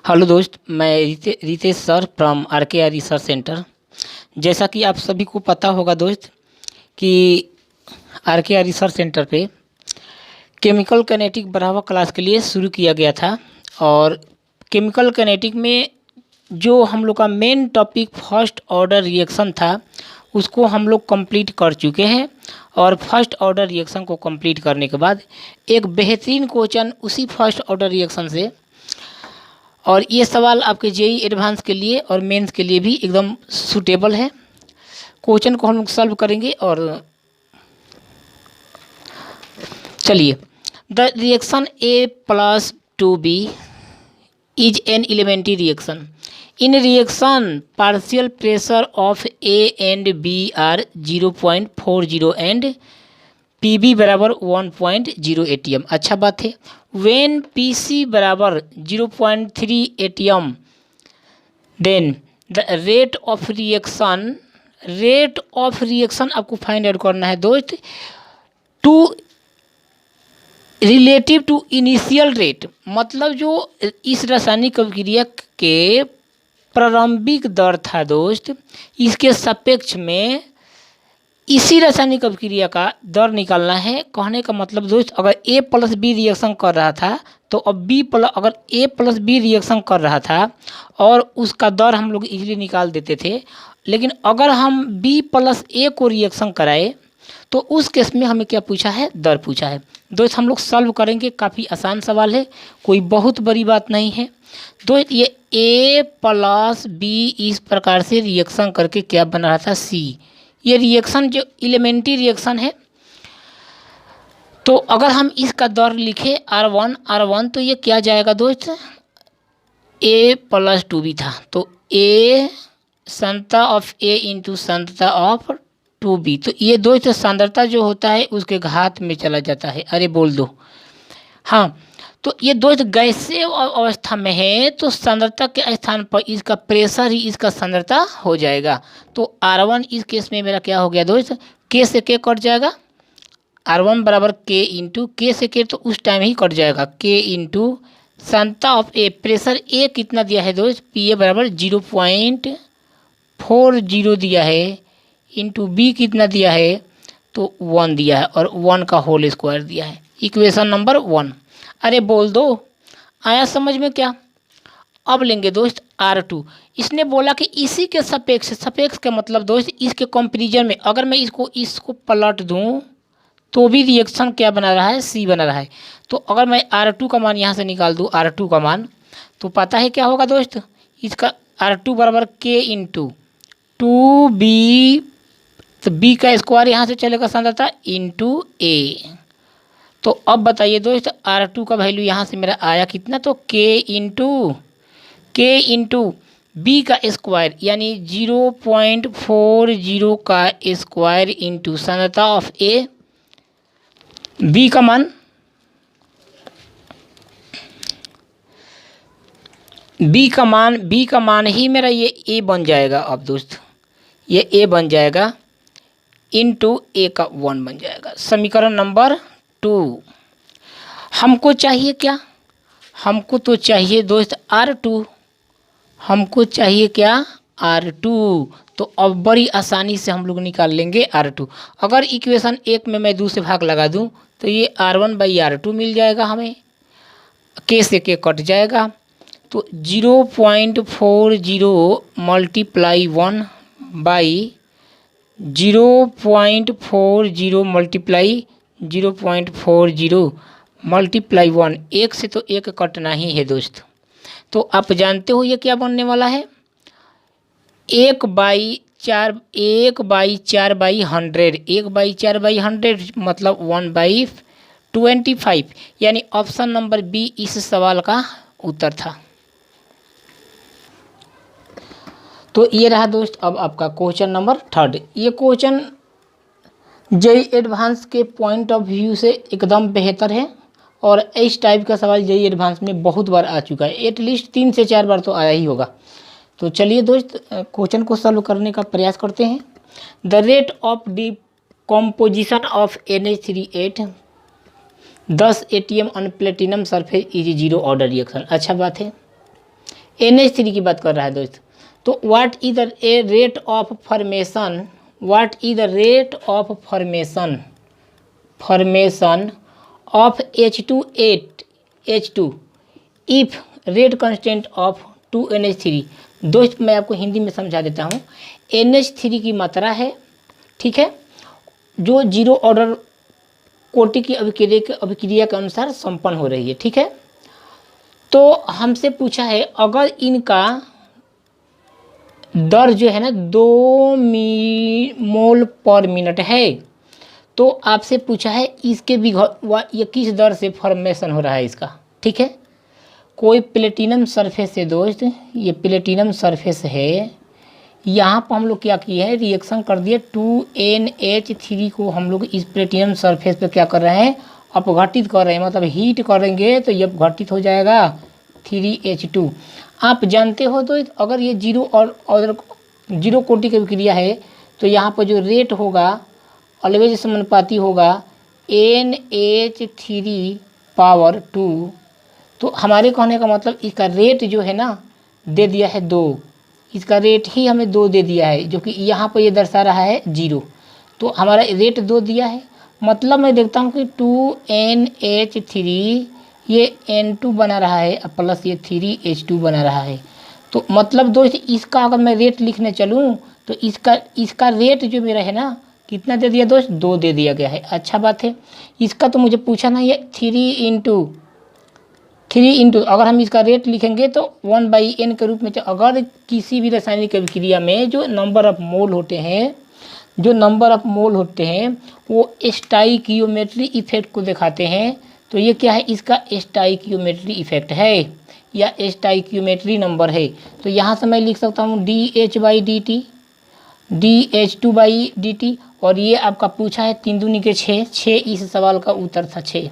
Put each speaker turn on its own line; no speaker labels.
Hello दोस्त, मैं Ritesh sir from RKR research centre. जैसा कि आप सभी को पता होगा दोस्त कि RKR रिसर्च सेंटर पे केमिकल कैनेटिक बढ़ावा क्लास के लिए शुरू किया गया था। और केमिकल कैनेटिक में जो हम लोग का main topic first order reaction था, उसको हम लोग कंप्लीट कर चुके हैं। और फर्स्ट ऑर्डर रिएक्शन को कंप्लीट करने के बाद एक बेहतरीन क्वेश्चन उसी फर्स्ट ऑर्डर रिएक्शन से, और ये सवाल आपके जेई एडवांस के लिए और मेंस के लिए भी एकदम सूटेबल है। क्वेश्चन को हम लोग सॉल्व करेंगे। और चलिए, the reaction A+2B is an elementary reaction. In reaction partial pressure of A and B are 0.40 and Pb बराबर 1.0 ATM। अच्छा बात है। वेन Pc बराबर 0.3 ATM then the rate of reaction आपको फाइंड आउट करना है दोस्त, to relative to initial rate. मतलब जो इस रासायनिक अभिक्रिया के प्रारंभिक दर था दोस्त, इसके सापेक्ष में इसी रासायनिक अभिक्रिया का दर निकालना है। कहने का मतलब दोस्त, अगर A+B रिएक्शन कर रहा था तो अब अगर A+B रिएक्शन कर रहा था और उसका दर हम लोग इजीली निकाल देते थे। लेकिन अगर हम B+A को रिएक्शन कराए तो उस केस में हमें क्या पूछा है? दर पूछा है। दोस्त हम लोग सॉल्व करेंगे, काफ़ी आसान सवाल है, कोई बहुत बड़ी बात नहीं है दोस्त। ये A+B इस प्रकार से रिएक्शन करके क्या बना रहा था? C। ये रिएक्शन जो एलिमेंट्री रिएक्शन है, तो अगर हम इसका दर लिखे R1 तो ये क्या जाएगा दोस्त? A+2B था, तो A सांद्रता ऑफ A इंटू सांद्रता ऑफ 2B। तो ये दोस्त सांद्रता जो होता है उसके घात में चला जाता है। अरे बोल दो हाँ। तो ये दोस्त गैसीय अवस्था में है तो सांद्रता के स्थान पर इसका प्रेशर ही इसका सांद्रता हो जाएगा। तो R1 इस केस में मेरा क्या हो गया दोस्त? K से K कट जाएगा। R1 बराबर K इंटू K से K तो उस टाइम ही कट जाएगा। K इंटू सांद्रता ऑफ A, प्रेशर A कितना दिया है दोस्त? PA बराबर 0.40 दिया है, इंटू B कितना दिया है? तो 1 दिया है, और 1 का होल स्क्वायर दिया है। Equation number 1। अरे बोल दो, आया समझ में क्या? अब लेंगे दोस्त R2। इसने बोला कि इसी के सापेक्ष का मतलब दोस्त इसके कंपैरिजन में अगर मैं इसको पलट दूं तो भी रिएक्शन क्या बना रहा है? C बना रहा है। तो अगर मैं R2 का मान यहाँ से निकाल दूँ, R2 का मान, तो पता है क्या होगा दोस्त? इसका R2 बराबर K इंटू 2B, तो B का स्क्वायर यहाँ से चलेगा सांद्रता इंटू A। तो अब बताइए दोस्त, R2 का वैल्यू यहाँ से मेरा आया कितना? तो K इंटू B का स्क्वायर यानी 0.40 का स्क्वायर इंटू सांद्रता ऑफ A। B का मान ही मेरा ये A बन जाएगा। अब दोस्त ये A बन जाएगा इंटू A का 1 बन जाएगा। समीकरण नंबर 2। हमको चाहिए क्या? हमको तो चाहिए दोस्त R2। हमको चाहिए क्या? R2। तो अब बड़ी आसानी से हम लोग निकाल लेंगे R2। अगर इक्वेशन 1 में मैं 2 से भाग लगा दूं तो ये R1/R2 मिल जाएगा हमें। K से K कट जाएगा, तो 0.40 मल्टीप्लाई 1 बाई 0.40 मल्टीप्लाई 0.40 मल्टीप्लाई 1। 1 से तो 1 कटना ही है दोस्त। तो आप जानते हो ये क्या बनने वाला है? 1/4 1/4/100 मतलब 1/25, यानी ऑप्शन नंबर B इस सवाल का उत्तर था। तो ये रहा दोस्त अब आपका क्वेश्चन नंबर 3। ये क्वेश्चन जेई एडवांस के पॉइंट ऑफ व्यू से एकदम बेहतर है, और इस टाइप का सवाल जेई एडवांस में बहुत बार आ चुका है, एटलीस्ट 3 से 4 बार तो आया ही होगा। तो चलिए दोस्त क्वेश्चन को सॉल्व करने का प्रयास करते हैं। The rate of decomposition of NH3 10 ATM on platinum surface is 0 order reaction. अच्छा बात है। NH3 की बात कर रहा है दोस्त। तो what is the rate of formation, what is the rate of formation of H2 if rate constant of 2NH3। दोस्त मैं आपको हिंदी में समझा देता हूँ। NH3 की मात्रा है, ठीक है, जो जीरो ऑर्डर कोटि की अभिक्रिया के अनुसार संपन्न हो रही है, ठीक है। तो हमसे पूछा है अगर इनका दर जो है ना 2 मोल पर मिनट है, तो आपसे पूछा है इसके ये किस दर से फॉर्मेशन हो रहा है इसका, ठीक है। कोई प्लेटिनम सरफेस है दोस्त, ये प्लेटिनम सरफेस है, यहाँ पर हम लोग क्या किए हैं, रिएक्शन कर दिए 2NH3 को हम लोग इस प्लेटिनम सरफेस पे क्या कर रहे हैं, अपघटित कर रहे हैं, मतलब हीट करेंगे तो ये अपघटित हो जाएगा 3H2। आप जानते हो तो अगर ये जीरो कोटि की अभिक्रिया है तो यहाँ पर जो रेट होगा ऑलवेज समानुपाती होगा NH3 तो हमारे कहने का मतलब इसका रेट जो है ना दे दिया है 2, इसका रेट ही हमें 2 दे दिया है, जो कि यहाँ पर ये दर्शा रहा है 0, तो हमारा रेट 2 दिया है। मतलब मैं देखता हूँ कि 2NH3 ये N2 बना रहा है प्लस ये 3H2 बना रहा है। तो मतलब दोस्त इसका अगर मैं रेट लिखने चलूँ तो इसका रेट जो मेरा है ना कितना दे दिया दोस्त, 2 दे दिया गया है। अच्छा बात है, इसका तो मुझे पूछा नहीं है, 3 इंटू अगर हम इसका रेट लिखेंगे तो 1/n के रूप में। अगर किसी भी रासायनिक अभिक्रिया में जो नंबर ऑफ मोल होते हैं वो स्टाइकियोमेट्री इफेक्ट को दिखाते हैं, तो ये क्या है, इसका स्टाइकियोमेट्री इफेक्ट है या स्टाइकियोमेट्री नंबर है। तो यहाँ से मैं लिख सकता हूँ DH/dt, DH2/dt, और ये आपका पूछा है 3 दूनी के 6, इस सवाल का उत्तर था 6।